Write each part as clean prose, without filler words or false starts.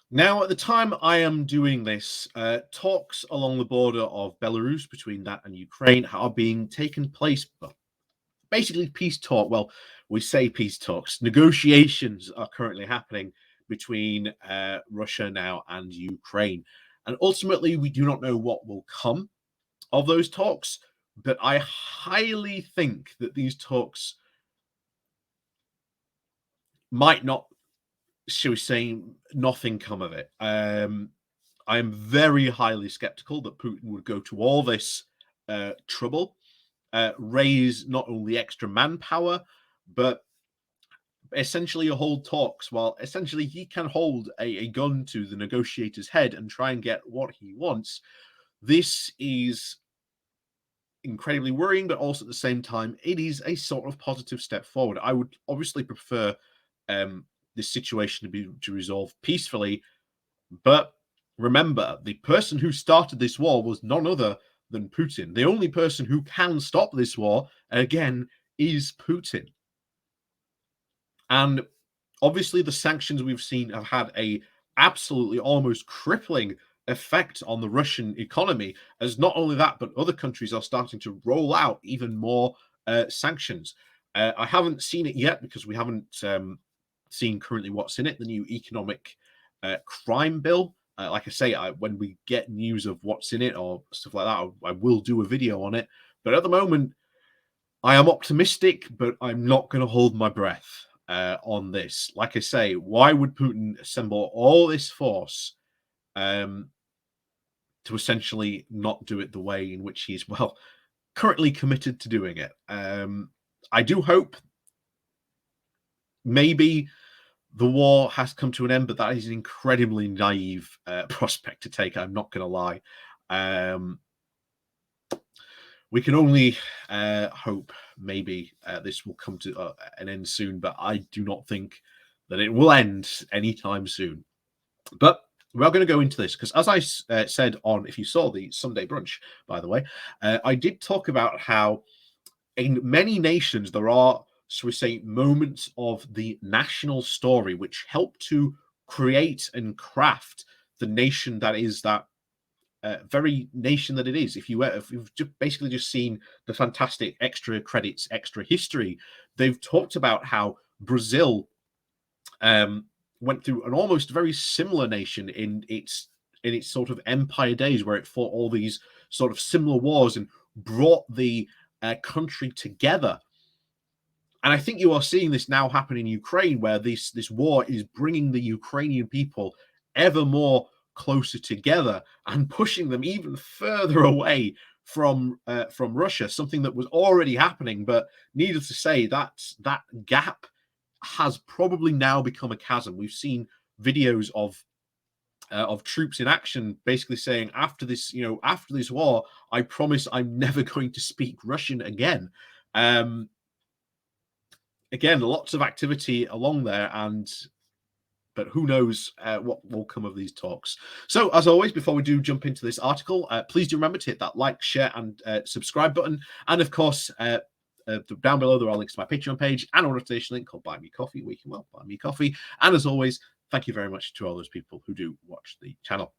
Now, at the time I am doing this, talks along the border of Belarus between that and Ukraine are being taken place. Well, basically, peace talk. Well, we say peace talks. Negotiations are currently happening between Russia now and Ukraine. And ultimately, we do not know what will come of those talks, but I highly think that these talks might not, shall we say, nothing come of it. I am very highly skeptical that Putin would go to all this trouble, raise not only extra manpower, but essentially hold talks while essentially he can hold a gun to the negotiator's head and try and get what he wants. This is incredibly worrying, but also at the same time, it is a sort of positive step forward. I would obviously prefer this situation to resolve peacefully, but remember, the person who started this war was none other than Putin. The only person who can stop this war, again, is Putin. And obviously, the sanctions we've seen have had a absolutely almost crippling effect on the Russian economy, as not only that, but other countries are starting to roll out even more sanctions. I haven't seen it yet because we haven't seen currently what's in it, the new economic crime bill. Like I say, when we get news of what's in it or stuff like that, I will do a video on it. But at the moment, I am optimistic, but I'm not going to hold my breath on this. Like I say, why would Putin assemble all this force to essentially not do it the way in which he's, well, currently committed to doing it? I do hope maybe the war has come to an end, but that is an incredibly naive prospect to take. I'm not going to lie. We can only hope maybe this will come to an end soon, but I do not think that it will end anytime soon. But we're going to go into this because, as I said on, if you saw the Sunday brunch, by the way, I did talk about how in many nations there are, so we say, moments of the national story which help to create and craft the nation that is that very nation that it is. If you've basically just seen the fantastic extra credits, extra history, they've talked about how Brazil went through an almost very similar nation in its sort of empire days, where it fought all these sort of similar wars and brought the country together. And I think you are seeing this now happen in Ukraine, where this war is bringing the Ukrainian people ever more closer together and pushing them even further away from Russia, something that was already happening. But needless to say, that gap has probably now become a chasm. We've seen videos of troops in action basically saying, after this war, I promise I'm never going to speak Russian again. Again, lots of activity along there, but who knows what will come of these talks. So, as always, before we do jump into this article, please do remember to hit that like, share, and subscribe button. And of course, down below there are links to my Patreon page and a notification link called Buy Me Coffee, where you can, well, buy me coffee. And as always, thank you very much to all those people who do watch the channel.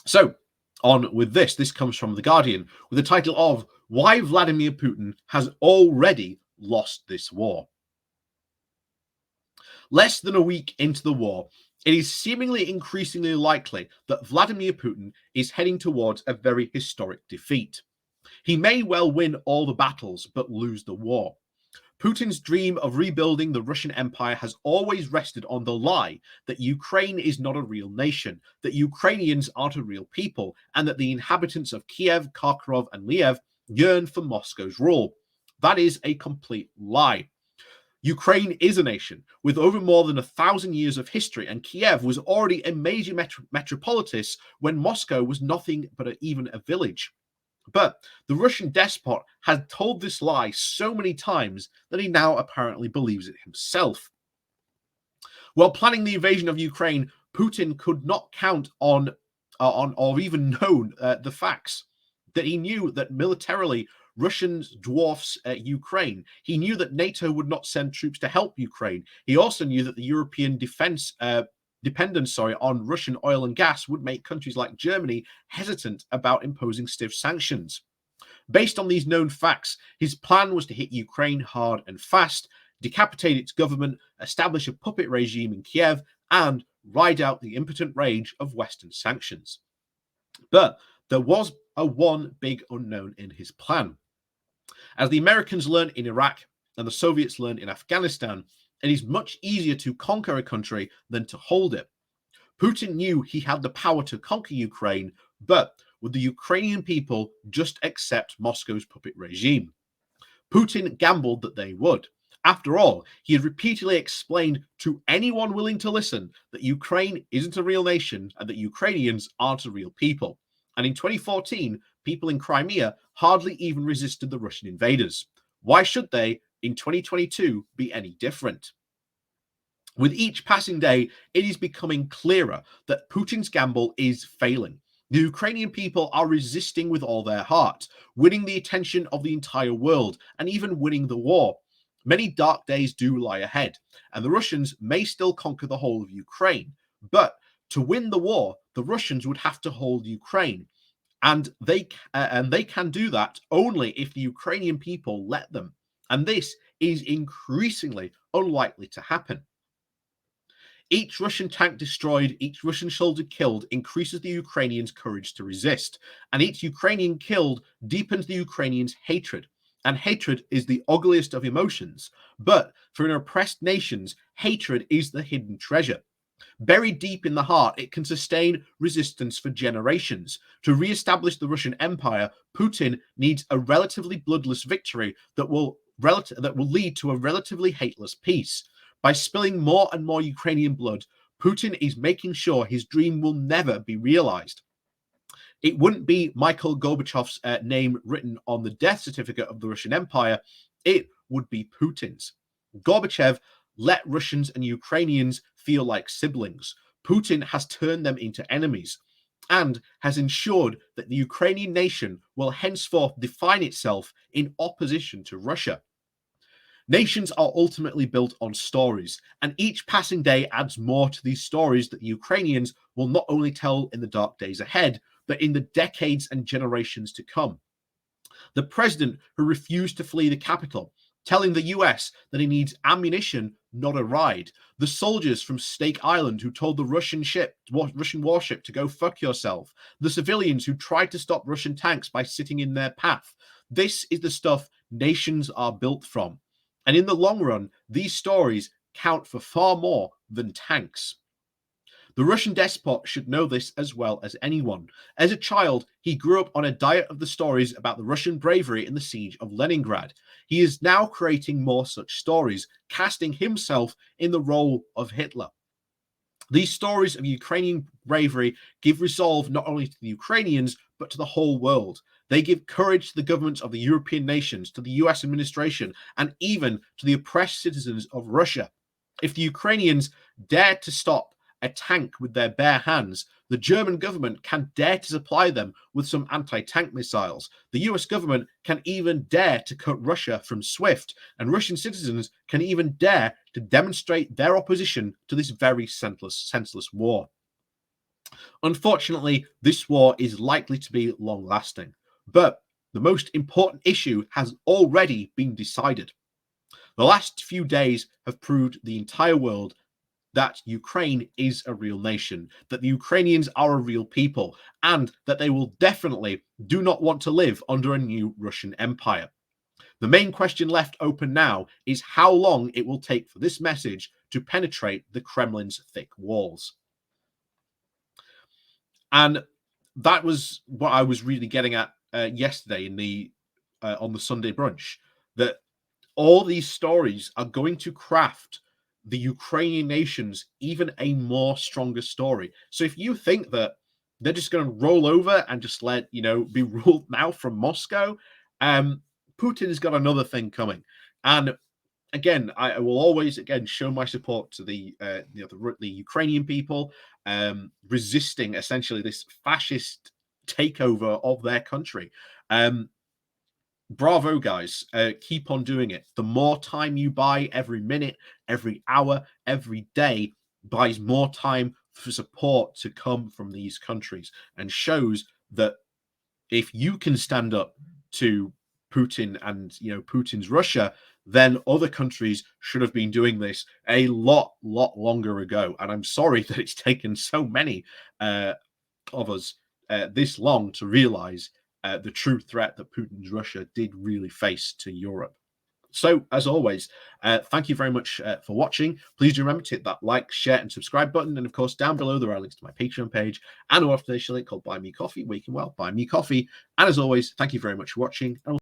So, on with this. This comes from The Guardian with the title of "Why Vladimir Putin Has Already Lost This War." Less than a week into the war, it is seemingly increasingly likely that Vladimir Putin is heading towards a very historic defeat. He may well win all the battles, but lose the war. Putin's dream of rebuilding the Russian Empire has always rested on the lie that Ukraine is not a real nation, that Ukrainians aren't a real people, and that the inhabitants of Kiev, Kharkov, and Lviv yearn for Moscow's rule. That is a complete lie. Ukraine is a nation with over more than 1,000 years of history, and Kiev was already a major metropolis when Moscow was nothing but even a village. But the Russian despot had told this lie so many times that he now apparently believes it himself. While planning the invasion of Ukraine, Putin could not count on or even know the facts, that he knew that militarily Russians dwarfs Ukraine. He knew that NATO would not send troops to help Ukraine. He also knew that the European defense dependence on Russian oil and gas would make countries like Germany hesitant about imposing stiff sanctions. Based on these known facts, his plan was to hit Ukraine hard and fast, decapitate its government, establish a puppet regime in Kiev, and ride out the impotent rage of Western sanctions. But there was one big unknown in his plan. As the Americans learned in Iraq and the Soviets learned in Afghanistan, it is much easier to conquer a country than to hold it. Putin knew he had the power to conquer Ukraine, but would the Ukrainian people just accept Moscow's puppet regime? Putin gambled that they would. After all, he had repeatedly explained to anyone willing to listen that Ukraine isn't a real nation and that Ukrainians aren't a real people. And in 2014, people in Crimea hardly even resisted the Russian invaders. Why should they, in 2022, be any different? With each passing day, it is becoming clearer that Putin's gamble is failing. The Ukrainian people are resisting with all their heart, winning the attention of the entire world, and even winning the war. Many dark days do lie ahead, and the Russians may still conquer the whole of Ukraine. But to win the war, the Russians would have to hold Ukraine, and they can do that only if the Ukrainian people let them. And this is increasingly unlikely to happen. Each Russian tank destroyed, each Russian soldier killed increases the Ukrainians' courage to resist. And each Ukrainian killed deepens the Ukrainians' hatred. And hatred is the ugliest of emotions. But for an oppressed nations, hatred is the hidden treasure. Buried deep in the heart, it can sustain resistance for generations. To re-establish the Russian Empire, Putin needs a relatively bloodless victory that will lead to a relatively hateless peace. By spilling more and more Ukrainian blood, Putin is making sure his dream will never be realized. It wouldn't be Mikhail Gorbachev's name written on the death certificate of the Russian Empire. It would be Putin's. Gorbachev let Russians and Ukrainians feel like siblings. Putin has turned them into enemies and has ensured that the Ukrainian nation will henceforth define itself in opposition to Russia. Nations are ultimately built on stories, and each passing day adds more to these stories that the Ukrainians will not only tell in the dark days ahead, but in the decades and generations to come. The president who refused to flee the capital, telling the US that he needs ammunition, not a ride. The soldiers from Stake Island who told the Russian warship to go fuck yourself. The civilians who tried to stop Russian tanks by sitting in their path. This is the stuff nations are built from. And in the long run, these stories count for far more than tanks. The Russian despot should know this as well as anyone. As a child, he grew up on a diet of the stories about the Russian bravery in the siege of Leningrad. He is now creating more such stories, casting himself in the role of Hitler. These stories of Ukrainian bravery give resolve not only to the Ukrainians, but to the whole world. They give courage to the governments of the European nations, to the US administration, and even to the oppressed citizens of Russia. If the Ukrainians dare to stop a tank with their bare hands, the German government can dare to supply them with some anti-tank missiles. The US government can even dare to cut Russia from SWIFT, and Russian citizens can even dare to demonstrate their opposition to this very senseless war. Unfortunately, this war is likely to be long-lasting, but the most important issue has already been decided. The last few days have proved the entire world that Ukraine is a real nation, that the Ukrainians are a real people, and that they will definitely do not want to live under a new Russian empire. The main question left open now is how long it will take for this message to penetrate the Kremlin's thick walls. And that was what I was really getting at yesterday in the on the Sunday brunch, that all these stories are going to craft the Ukrainian nations even a more stronger story. So if you think that they're just going to roll over and just let be ruled now from Moscow, Putin's got another thing coming. And again, I will always show my support to the Ukrainian people resisting essentially this fascist takeover of their country. Bravo, guys. Keep on doing it. The more time you buy every minute, every hour, every day, buys more time for support to come from these countries and shows that if you can stand up to Putin and Putin's Russia, then other countries should have been doing this a lot longer ago. And I'm sorry that it's taken so many of us this long to realize the true threat that Putin's Russia did really face to Europe. So, as always, thank you very much for watching. Please do remember to hit that like, share, and subscribe button. And of course, down below, there are links to my Patreon page and a motivational link called Buy Me Coffee, where you can, well, buy me coffee. And as always, thank you very much for watching. And